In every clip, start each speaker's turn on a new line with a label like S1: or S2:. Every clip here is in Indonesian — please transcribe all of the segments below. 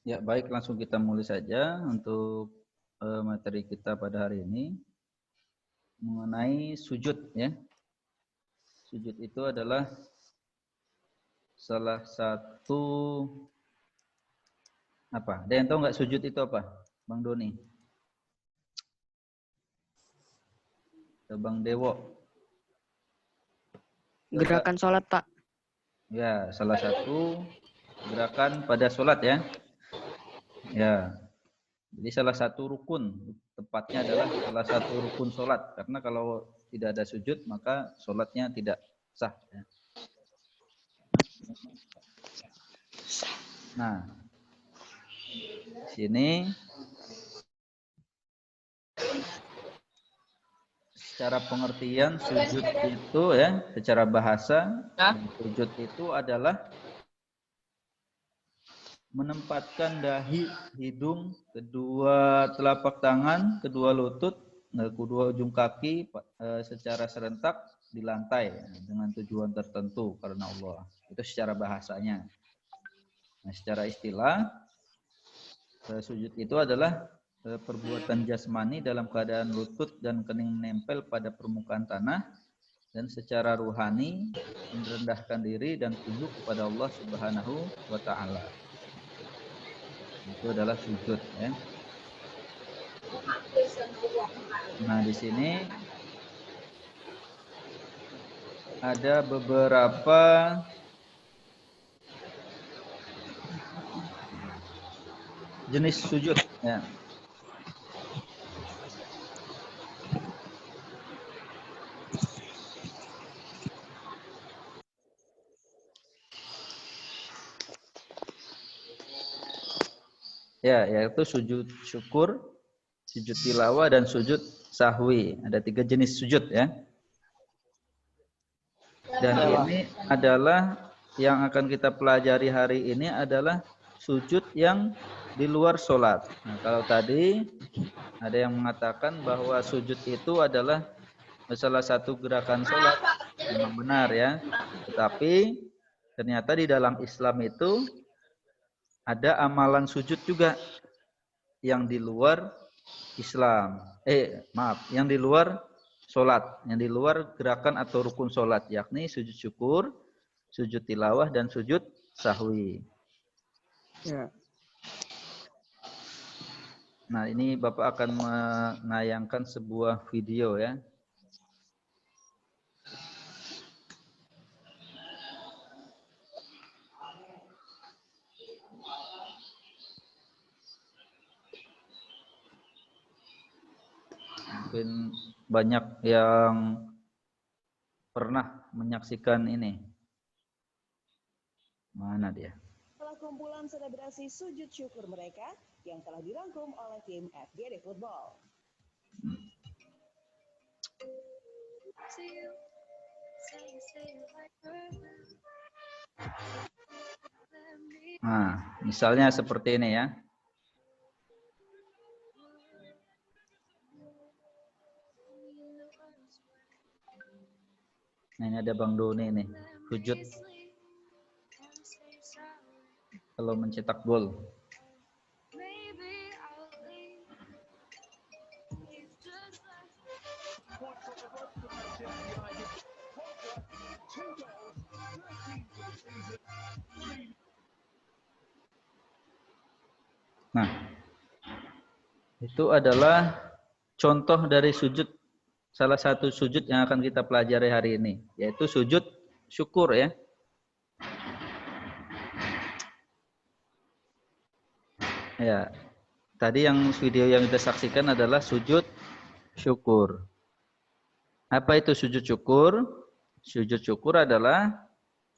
S1: Ya, baik, langsung kita mulai saja untuk materi kita pada hari ini mengenai sujud ya. Sujud itu adalah salah satu apa? Ada yang tahu nggak sujud itu apa? Bang Doni. Bang Dewo.
S2: Gerakan sholat, Pak.
S1: Ya, salah satu gerakan pada sholat ya. Ya, jadi salah satu rukun, tepatnya adalah salah satu rukun sholat. Karena kalau tidak ada sujud, maka sholatnya tidak sah. Ya. Nah, sini secara pengertian sujud itu ya, secara bahasa sujud itu adalah menempatkan dahi, hidung, kedua telapak tangan, kedua lutut, kedua ujung kaki secara serentak di lantai dengan tujuan tertentu karena Allah. Itu secara bahasanya. Nah, secara istilah sujud itu adalah perbuatan jasmani dalam keadaan lutut dan kening menempel pada permukaan tanah dan secara ruhani merendahkan diri dan tunduk kepada Allah Subhanahu wa taala. Itu adalah sujud ya. Nah, di sini ada beberapa jenis sujud ya. Ya, yaitu sujud syukur, sujud tilawah dan sujud sahwi. Ada 3 jenis sujud ya. Dan ini adalah yang akan kita pelajari hari ini adalah sujud yang di luar sholat. Nah, kalau tadi ada yang mengatakan bahwa sujud itu adalah salah satu gerakan sholat, memang benar ya. Tetapi ternyata di dalam Islam itu ada amalan sujud juga yang di luar Islam. Yang di luar sholat, yang di luar gerakan atau rukun sholat, yakni sujud syukur, sujud tilawah, dan sujud sahwi.
S2: Ya.
S1: Nah, ini Bapak akan menayangkan sebuah video ya. Mungkin banyak yang pernah menyaksikan ini. Mana dia?
S3: Setelah kumpulan selebrasi sujud syukur mereka yang telah dirangkum oleh tim FGD Football.
S1: Nah, misalnya seperti ini ya. Nah, ini ada Bang Doni nih, sujud kalau mencetak gol. Nah, itu adalah contoh dari sujud, salah satu sujud yang akan kita pelajari hari ini, yaitu sujud syukur ya. Ya, tadi yang video yang kita saksikan adalah sujud syukur. Apa itu sujud syukur? Sujud syukur adalah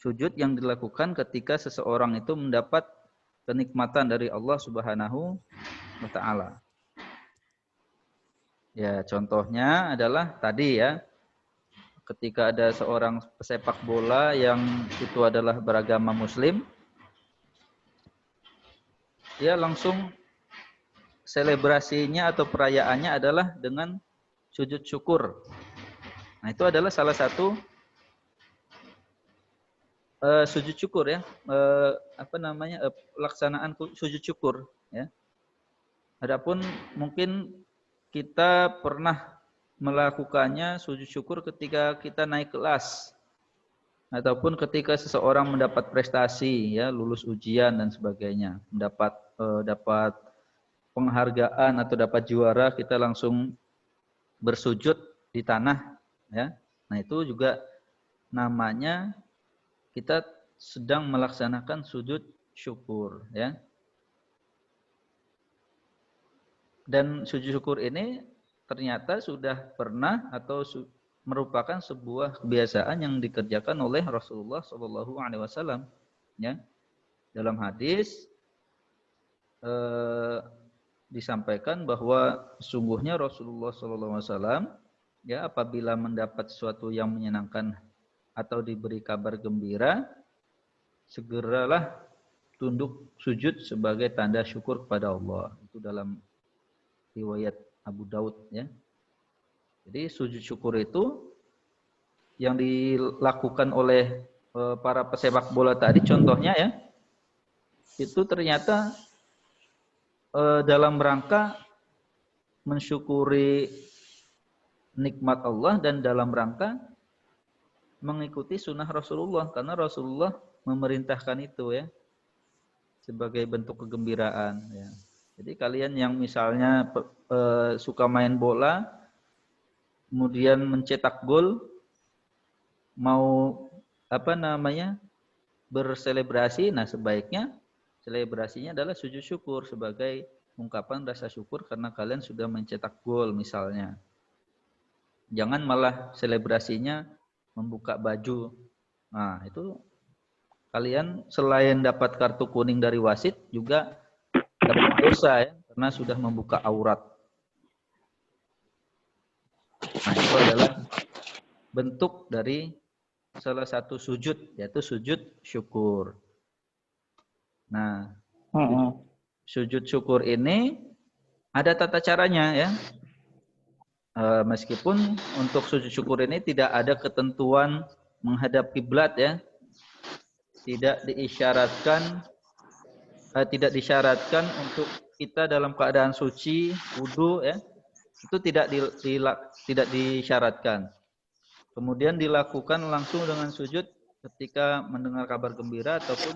S1: sujud yang dilakukan ketika seseorang itu mendapat kenikmatan dari Allah Subhanahu wa taala. Ya, contohnya adalah tadi ya, ketika ada seorang pesepak bola yang itu adalah beragama muslim, dia langsung selebrasinya atau perayaannya adalah dengan sujud syukur. Nah, itu adalah salah satu sujud syukur ya. Pelaksanaan sujud syukur ya. Adapun mungkin kita pernah melakukannya sujud syukur ketika kita naik kelas ataupun ketika seseorang mendapat prestasi ya, lulus ujian dan sebagainya, dapat penghargaan atau dapat juara, kita langsung bersujud di tanah ya. Nah, itu juga namanya kita sedang melaksanakan sujud syukur ya. Dan sujud syukur ini ternyata sudah pernah atau merupakan sebuah kebiasaan yang dikerjakan oleh Rasulullah Shallallahu Alaihi Wasallam. Ya, dalam hadis disampaikan bahwa sungguhnya Rasulullah Shallallahu Alaihi Wasallam ya apabila mendapat sesuatu yang menyenangkan atau diberi kabar gembira, segeralah tunduk sujud sebagai tanda syukur kepada Allah. Itu dalam riwayat Abu Daud ya. Jadi sujud syukur itu yang dilakukan oleh para pesepak bola tadi contohnya ya. Itu ternyata dalam rangka mensyukuri nikmat Allah dan dalam rangka mengikuti sunnah Rasulullah, karena Rasulullah memerintahkan itu ya sebagai bentuk kegembiraan ya. Jadi kalian yang misalnya suka main bola, kemudian mencetak gol, mau berselebrasi, nah sebaiknya selebrasinya adalah sujud syukur sebagai ungkapan rasa syukur karena kalian sudah mencetak gol misalnya. Jangan malah selebrasinya membuka baju. Nah itu kalian selain dapat kartu kuning dari wasit juga dapat dosa ya, karena sudah membuka aurat. Nah, itu adalah bentuk dari salah satu sujud, yaitu sujud syukur. Nah, sujud syukur ini ada tata caranya ya. Meskipun untuk sujud syukur ini tidak ada ketentuan menghadap kiblat ya. Tidak disyaratkan untuk kita dalam keadaan suci, wudu ya. Itu tidak disyaratkan. Kemudian dilakukan langsung dengan sujud ketika mendengar kabar gembira ataupun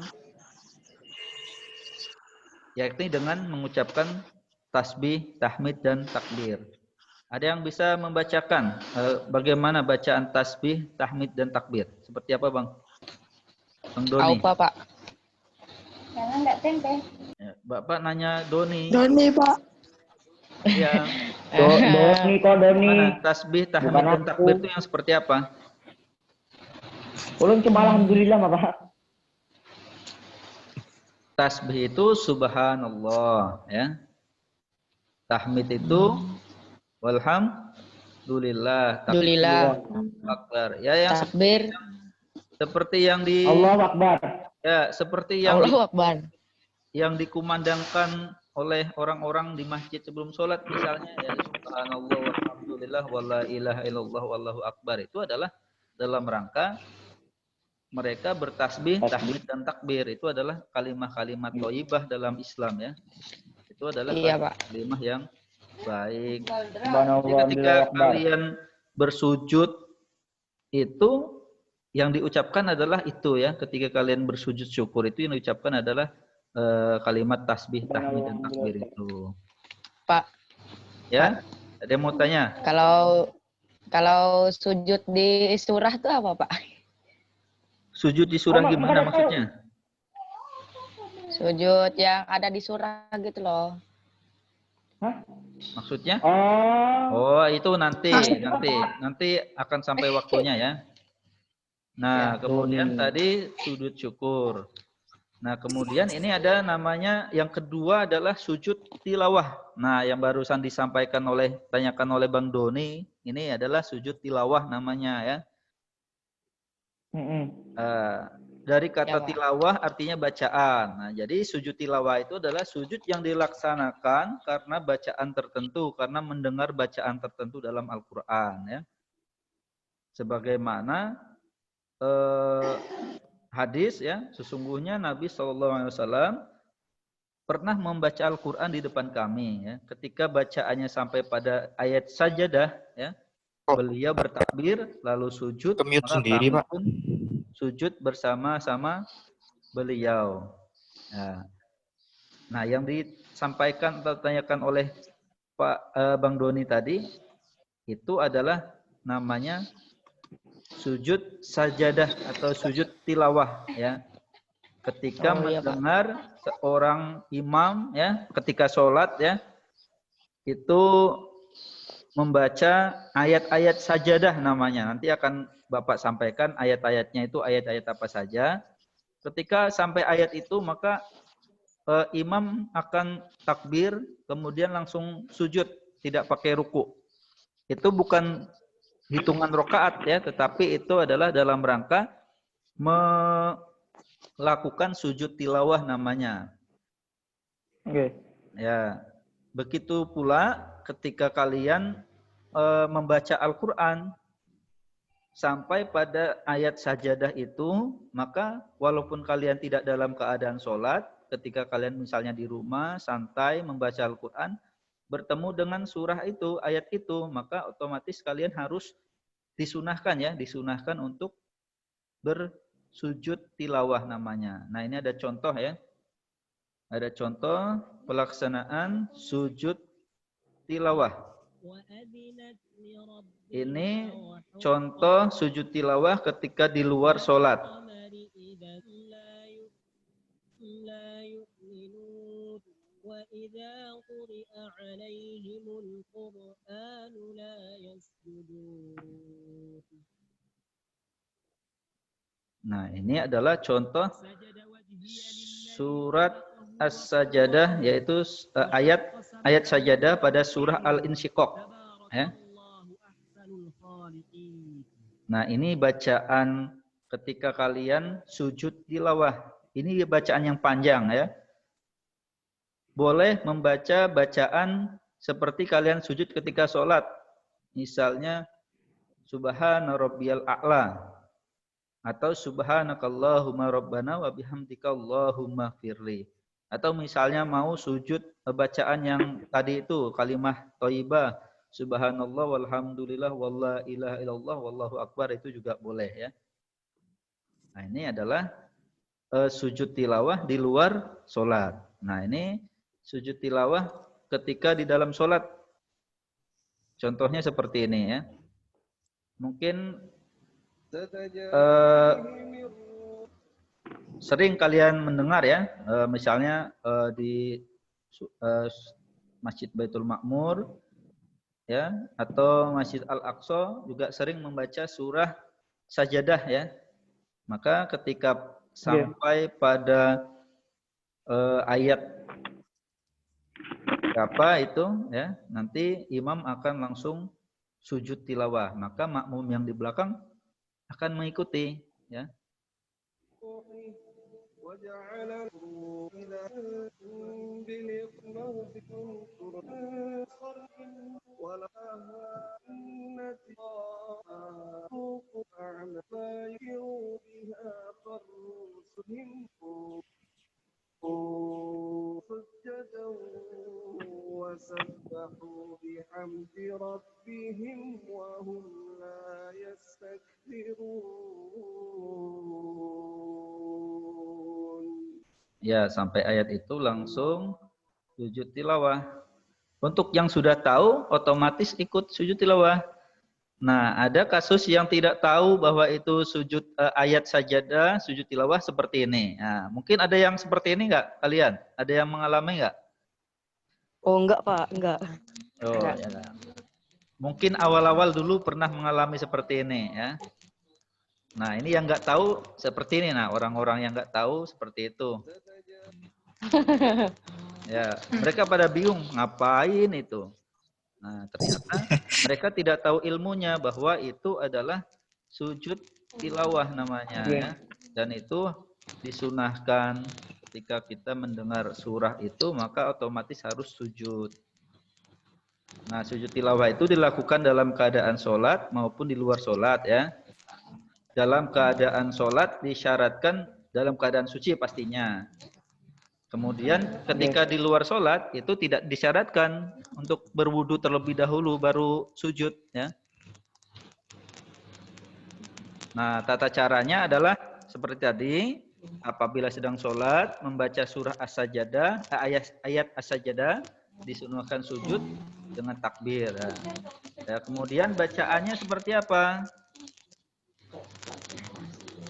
S1: yakni dengan mengucapkan tasbih, tahmid dan takbir. Ada yang bisa membacakan bagaimana bacaan tasbih, tahmid dan takbir? Seperti apa, Bang? Bang Doni.
S2: Apa, Pak?
S4: Jangan enggak tempe.
S1: Ya, Bapak nanya Doni.
S2: Doni, Pak.
S1: Iya.
S5: Doni kok Doni.
S1: Mana tasbih, tahmid dan takbir itu yang seperti apa?
S5: Ulun cuma alhamdulillah, Pak.
S1: Tasbih itu subhanallah ya. Tahmid itu walhamdulillah.
S2: Alhamdulillah.
S1: Akbar. Ya yang
S2: Takbir.
S1: seperti yang di
S5: Allahu Akbar.
S1: ya seperti yang
S2: Allahu Akbar.
S1: yang dikumandangkan oleh orang-orang di masjid sebelum sholat misalnya ya subhanallah walhamdulillah wala ilaha illallah wallahu akbar, itu adalah dalam rangka mereka bertasbih, tahmid dan takbir. Itu adalah kalimat-kalimat thayyibah dalam Islam ya. Itu adalah kalimat yang baik. Jadi ketika kalian bersujud itu yang diucapkan adalah itu ya. Ketika kalian bersujud syukur itu yang diucapkan adalah kalimat tasbih, tahmid dan takbir itu.
S2: Pak.
S1: Ya? Ada yang mau tanya?
S2: Kalau sujud di surah itu apa, Pak?
S1: Sujud di surah gimana maksudnya?
S2: Sujud yang ada di surah gitu loh.
S5: Hah?
S1: Maksudnya?
S5: Oh,
S1: itu nanti akan sampai waktunya ya. Nah, kemudian tadi sujud syukur. Nah, kemudian ini ada namanya yang kedua adalah sujud tilawah. Nah, yang barusan tanyakan oleh Bang Doni, ini adalah sujud tilawah namanya ya. Dari kata tilawah artinya bacaan. Nah, jadi sujud tilawah itu adalah sujud yang dilaksanakan karena bacaan tertentu, karena mendengar bacaan tertentu dalam Al-Quran ya. Sebagaimana hadis ya, sesungguhnya Nabi SAW pernah membaca Al-Quran di depan kami ya. Ketika bacaannya sampai pada ayat sajadah ya, beliau bertakbir lalu sujud, maka
S6: sendiri,
S1: kami
S6: Pak.
S1: pun sujud bersama-sama beliau. Nah, yang disampaikan atau ditanyakan oleh Pak Bang Doni tadi itu adalah namanya sujud sajadah atau sujud tilawah ya. Ketika mendengar seorang imam ya, ketika sholat ya, itu membaca ayat-ayat sajadah namanya. Nanti akan Bapak sampaikan ayat-ayatnya itu ayat-ayat apa saja. Ketika sampai ayat itu maka imam akan takbir, kemudian langsung sujud, tidak pakai ruku. Itu bukan hitungan rakaat ya, tetapi itu adalah dalam rangka melakukan sujud tilawah namanya.
S5: Oke.
S1: Ya, begitu pula ketika kalian membaca Al-Quran sampai pada ayat sajadah itu, maka walaupun kalian tidak dalam keadaan sholat, ketika kalian misalnya di rumah santai membaca Al-Quran, bertemu dengan surah itu, ayat itu, maka otomatis kalian harus disunahkan ya, disunahkan untuk bersujud tilawah namanya. Nah, ini ada contoh ya. Ada contoh pelaksanaan sujud tilawah. Ini contoh sujud tilawah ketika di luar sholat. Nah, ini adalah contoh surat As-Sajadah, yaitu ayat sajadah pada surah Al-Insyiqaq. Ya. Nah, ini bacaan ketika kalian sujud tilawah. Ini bacaan yang panjang ya. Boleh membaca bacaan seperti kalian sujud ketika sholat. Misalnya, Subhana Rabbiyal A'la. Atau Subhanakallahumma Rabbana wa bihamdika Allahumma firli. Atau misalnya mau sujud bacaan yang tadi itu, kalimah thayyibah. Subhanallah walhamdulillah walla ilaha illallah wallahu akbar, itu juga boleh ya. Nah, ini adalah sujud tilawah di luar sholat. Nah, ini sujud tilawah ketika di dalam sholat. Contohnya seperti ini ya. Mungkin sering kalian mendengar ya, misalnya di Masjid Baitul Ma'mur ya, atau Masjid Al-Aqsa juga sering membaca surah Sajadah ya. Maka ketika sampai pada ayat berapa itu ya, nanti imam akan langsung sujud tilawah, maka makmum yang di belakang akan mengikuti ya.
S7: وسبحوا بحمد ربهم وهم لا يستكبرون.
S1: Ya, sampai ayat itu langsung sujud tilawah. Untuk yang sudah tahu otomatis ikut sujud tilawah. Nah, ada kasus yang tidak tahu bahwa itu sujud ayat sajadah, sujud tilawah seperti ini. Nah, mungkin ada yang seperti ini enggak kalian? Ada yang mengalami enggak?
S2: Oh, enggak, Pak. Enggak.
S1: Oh, ya. Mungkin awal-awal dulu pernah mengalami seperti ini ya. Nah, ini yang enggak tahu seperti ini. Nah, orang-orang yang enggak tahu seperti itu. Ya, mereka pada bingung ngapain itu. Nah, ternyata mereka tidak tahu ilmunya bahwa itu adalah sujud tilawah namanya ya. Dan itu disunahkan ketika kita mendengar surah itu, maka otomatis harus sujud. Nah, sujud tilawah itu dilakukan dalam keadaan sholat maupun di luar sholat ya. dalam keadaan sholat disyaratkan dalam keadaan suci pastinya. Kemudian ketika di luar sholat itu tidak disyaratkan untuk berwudu terlebih dahulu baru sujud ya. Nah, tata caranya adalah seperti tadi, apabila sedang sholat membaca surah As-Sajdah, ayat As-Sajdah, disunahkan sujud dengan takbir. Ya, kemudian bacaannya seperti apa?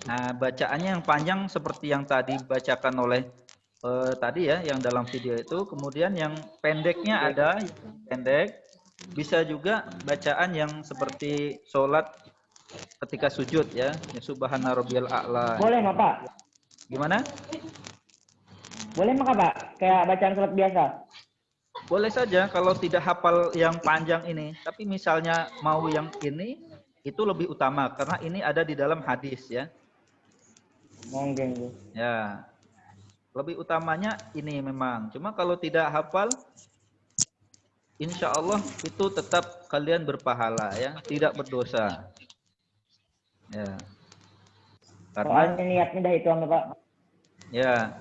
S1: Nah, bacaannya yang panjang seperti yang tadi bacakan oleh tadi ya, yang dalam video itu. Kemudian yang pendeknya ada, pendek. Bisa juga bacaan yang seperti sholat ketika sujud ya, Subhana rabbiyal a'la.
S5: Boleh nggak Pak?
S1: Gimana?
S5: Boleh nggak Pak? Kayak bacaan sholat biasa?
S1: Boleh saja kalau tidak hafal yang panjang ini. Tapi misalnya mau yang ini, itu lebih utama karena ini ada di dalam hadis ya.
S5: Mungkin.
S1: Ya, lebih utamanya ini memang. Cuma kalau tidak hafal, insya Allah itu tetap kalian berpahala ya, tidak berdosa. Ya. Karena
S5: Soalnya niatnya dah itu Pak.
S1: ya,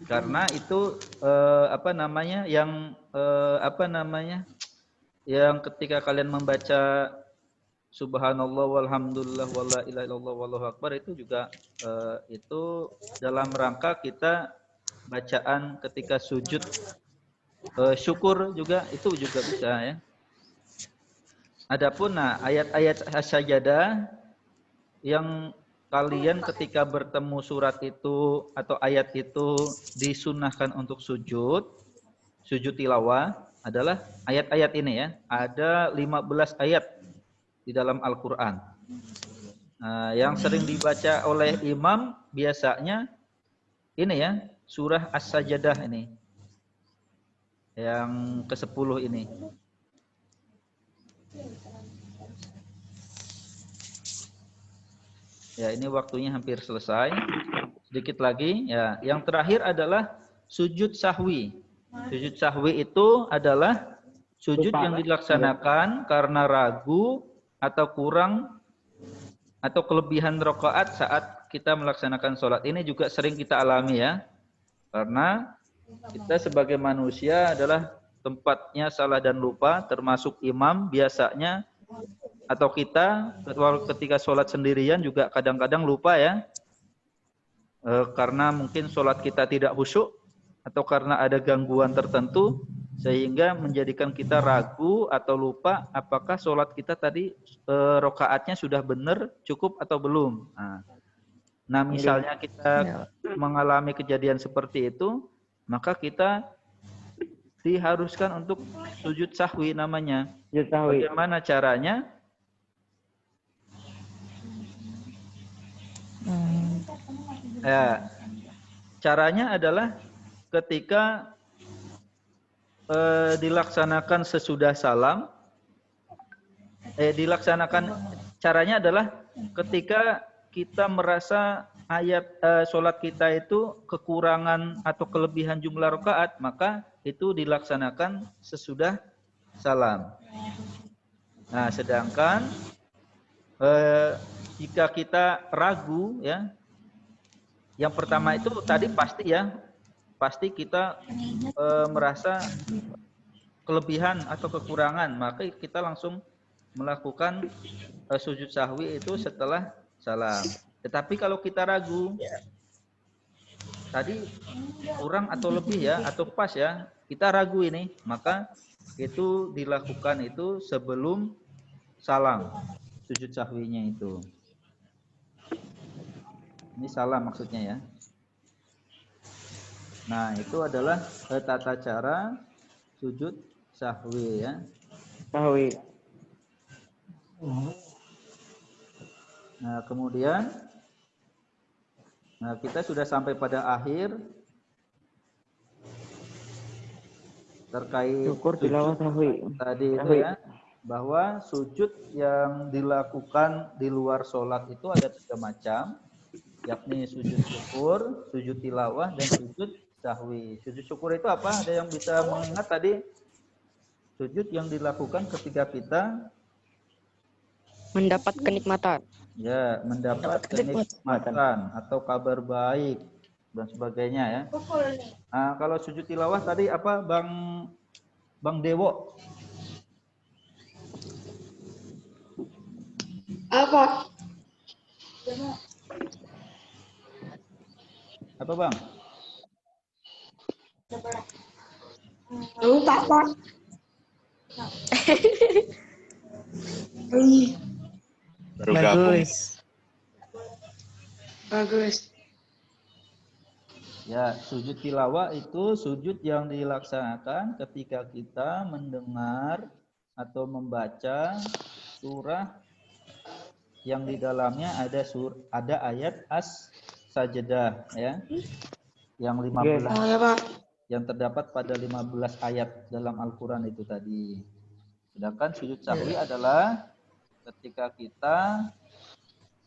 S1: karena itu yang ketika kalian membaca Subhanallah walhamdulillah wala ilaha illallah wallahu akbar itu juga itu dalam rangka kita bacaan ketika sujud syukur juga itu juga bisa ya. Adapun ayat-ayat As-Sajdah yang kalian ketika bertemu surat itu atau ayat itu disunahkan untuk sujud tilawah adalah ayat-ayat ini ya. Ada 15 ayat di dalam Al-Quran. Yang sering dibaca oleh imam biasanya ini ya, surah As-Sajdah ini. Yang ke-10 ini. Ya, ini waktunya hampir selesai. Sedikit lagi ya. Yang terakhir adalah sujud sahwi. Sujud sahwi itu adalah sujud yang dilaksanakan karena ragu atau kurang atau kelebihan rakaat saat kita melaksanakan sholat. Ini juga sering kita alami ya. Karena kita sebagai manusia adalah tempatnya salah dan lupa, termasuk imam biasanya atau kita ketika sholat sendirian juga kadang-kadang lupa ya. Karena mungkin sholat kita tidak khusyuk atau karena ada gangguan tertentu sehingga menjadikan kita ragu atau lupa apakah sholat kita tadi rakaatnya sudah benar cukup atau belum. Nah misalnya kita mengalami kejadian seperti itu, maka kita diharuskan untuk sujud sahwi namanya.
S5: Sujud sahwi.
S1: Bagaimana caranya? Ya, caranya adalah ketika dilaksanakan sesudah salam, caranya adalah ketika kita merasa ayat sholat kita itu kekurangan atau kelebihan jumlah rakaat, maka itu dilaksanakan sesudah salam. Nah, sedangkan jika kita ragu ya, yang pertama itu tadi pasti kita merasa kelebihan atau kekurangan, maka kita langsung melakukan sujud sahwi itu setelah salam. Tetapi kalau kita ragu, tadi kurang atau lebih ya, atau pas ya, kita ragu ini, maka itu dilakukan itu sebelum salam, sujud sahwinya itu. Ini salam maksudnya ya. Nah, itu adalah tata cara sujud sahwi ya.
S5: Sahwi.
S1: Nah, kemudian kita sudah sampai pada akhir terkait
S5: Syukur tilawah sahwi.
S1: Tadi itu ya, bahwa sujud yang dilakukan di luar sholat itu ada 3 macam, yakni sujud syukur, sujud tilawah, dan sujud sahwi. Sujud syukur itu apa? Ada yang bisa mengingat tadi? Sujud yang dilakukan ketika kita
S2: Mendapat kenikmatan.
S1: Ya, mendapat kenikmatan atau kabar baik dan sebagainya ya. Nah, kalau sujud tilawah tadi apa Bang Dewo?
S6: Apa?
S1: Apa Bang?
S6: Lupa, Pak.
S8: Baru gabung.
S6: Bagus.
S1: Ya, sujud tilawah itu sujud yang dilaksanakan ketika kita mendengar atau membaca surah yang di dalamnya ada ayat as-sajdah ya. Yang 15
S6: Ya, Pak.
S1: yang terdapat pada 15 ayat dalam Al-Qur'an itu tadi. Sedangkan sujud sahwi adalah ketika kita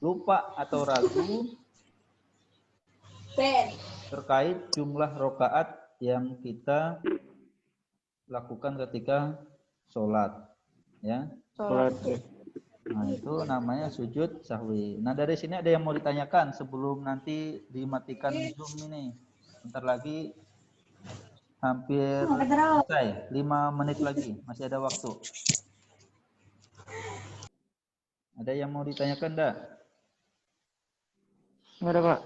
S1: lupa atau ragu terkait jumlah rakaat yang kita lakukan ketika sholat, ya. Nah, itu namanya sujud sahwi. Nah, dari sini ada yang mau ditanyakan sebelum nanti dimatikan Zoom ini. Bentar lagi hampir selesai, 5 menit lagi, masih ada waktu. Ada yang mau ditanyakan enggak?
S5: Nggak ada, Pak.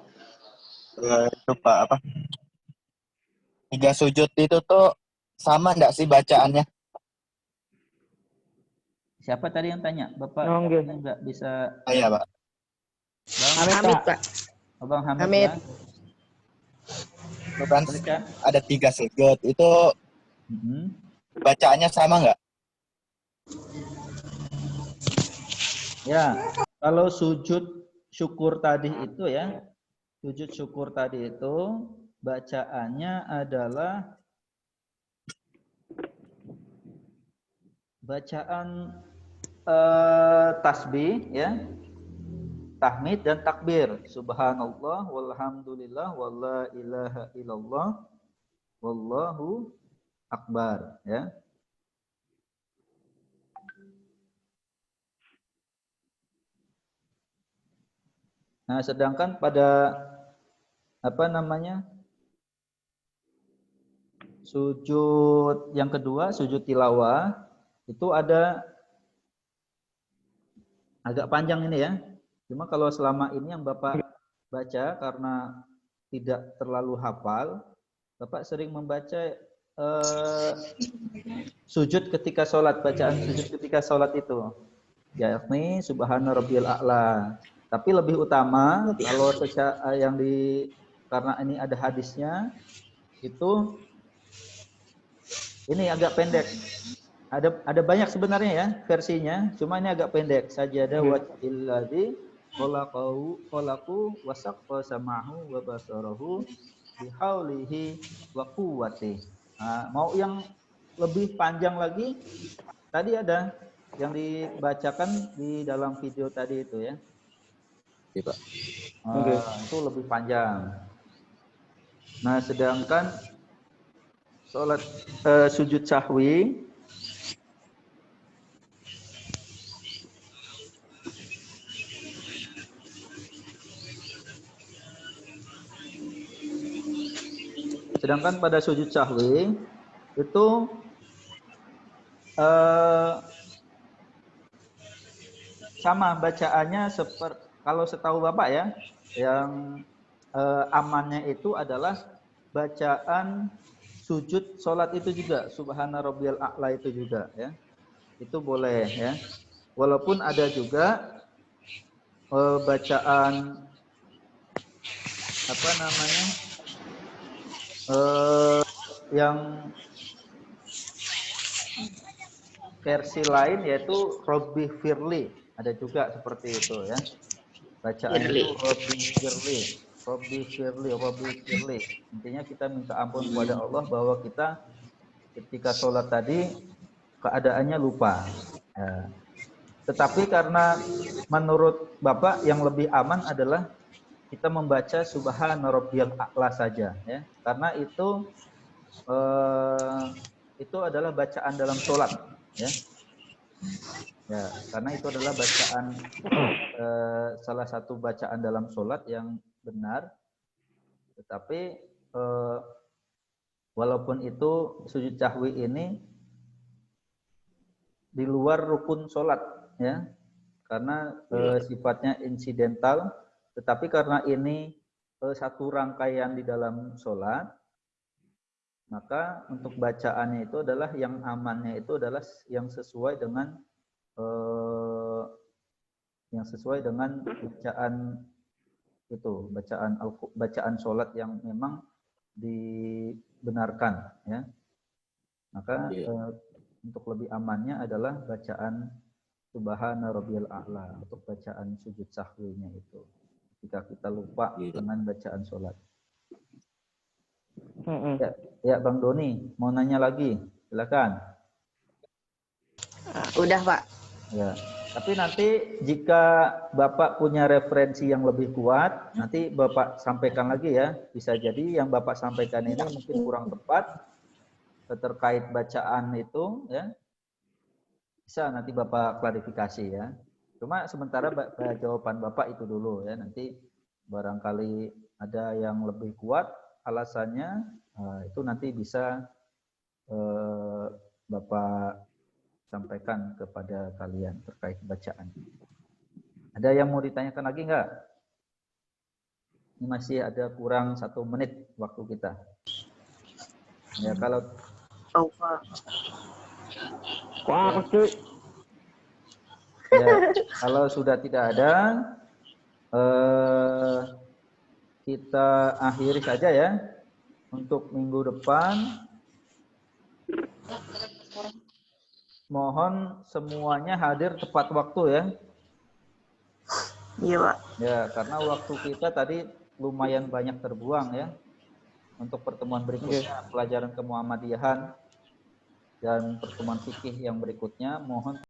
S8: Itu Pak apa? 3 sujud itu tuh sama enggak sih bacaannya?
S1: Siapa tadi yang tanya? Bapak
S5: Nonggil.
S1: ini enggak bisa.
S8: Iya, Pak.
S1: Bang
S5: Hamid, Pak.
S1: Bang Hamid,
S2: Hamid.
S1: ya.
S8: Itu kan
S1: Baca.
S8: ada 3 sujud. Itu bacaannya sama enggak?
S1: Ya, kalau sujud syukur tadi itu ya, sujud syukur tadi itu bacaannya adalah bacaan tasbih ya, tahmid dan takbir. Subhanallah walhamdulillah walla ilaha illallah wallahu akbar ya. Nah, sedangkan pada apa namanya? Sujud yang kedua, sujud tilawah itu ada agak panjang ini ya. Cuma kalau selama ini yang Bapak baca karena tidak terlalu hafal, Bapak sering membaca sujud ketika sholat, bacaan sujud ketika sholat itu. Yakni subhana rabbiyal a'la. Tapi lebih utama kalau yang karena ini ada hadisnya itu ini agak pendek. Ada banyak sebenarnya ya versinya, cuma ini agak pendek. Sajadah wajhilladzi khalaqu wa saqqa sam'ahu wa basarahu bihaulihi wa quwwatihi. Nah, mau yang lebih panjang lagi tadi ada yang dibacakan di dalam video tadi itu ya.
S8: Iya, Pak.
S1: Itu lebih panjang. Nah, sedangkan sholat sujud sahwi pada sujud sahwi itu sama bacaannya seperti kalau setahu Bapak ya, yang amannya itu adalah bacaan sujud sholat itu juga, subhana rabbiyal a'la itu juga ya. Itu boleh ya. Walaupun ada juga bacaan apa namanya? Yang versi lain yaitu Robbi Firli, ada juga seperti itu ya. Bacaan itu Robbi Firli. Intinya kita minta ampun kepada Allah bahwa kita ketika sholat tadi keadaannya lupa. Ya. Tetapi karena menurut Bapak yang lebih aman adalah kita membaca subhana rabbiyal a'la saja ya. Karena itu adalah bacaan dalam sholat ya. Ya, karena itu adalah bacaan salah satu bacaan dalam sholat yang benar. Tetapi walaupun itu sujud sahwi ini di luar rukun sholat, ya, karena sifatnya insidental. Tetapi karena ini satu rangkaian di dalam sholat, maka untuk bacaannya itu adalah yang amannya itu adalah yang sesuai dengan bacaan itu, bacaan sholat yang memang dibenarkan, ya. Maka untuk lebih amannya adalah bacaan Subhana Rabbiyal A'la, untuk bacaan sujud sahwinya itu. Jika kita lupa dengan bacaan sholat. Ya, Bang Doni, mau nanya lagi, silakan.
S2: Udah, Pak.
S1: Ya, tapi nanti jika Bapak punya referensi yang lebih kuat, nanti Bapak sampaikan lagi ya. Bisa jadi yang Bapak sampaikan ini mungkin kurang tepat terkait bacaan itu, ya. Bisa nanti Bapak klarifikasi ya. Cuma sementara jawaban Bapak itu dulu ya. Nanti barangkali ada yang lebih kuat alasannya, itu nanti bisa Bapak sampaikan kepada kalian terkait bacaan. Ada yang mau ditanyakan lagi enggak? Ini masih ada kurang 1 menit waktu kita. Ya, kalau ya, kalau sudah tidak ada, kita akhiri saja ya. Untuk minggu depan, mohon semuanya hadir tepat waktu ya.
S6: Iya, Pak.
S1: Ya, karena waktu kita tadi lumayan banyak terbuang ya. Untuk pertemuan berikutnya, pelajaran kemuhammadiyahan dan pertemuan fikih yang berikutnya, mohon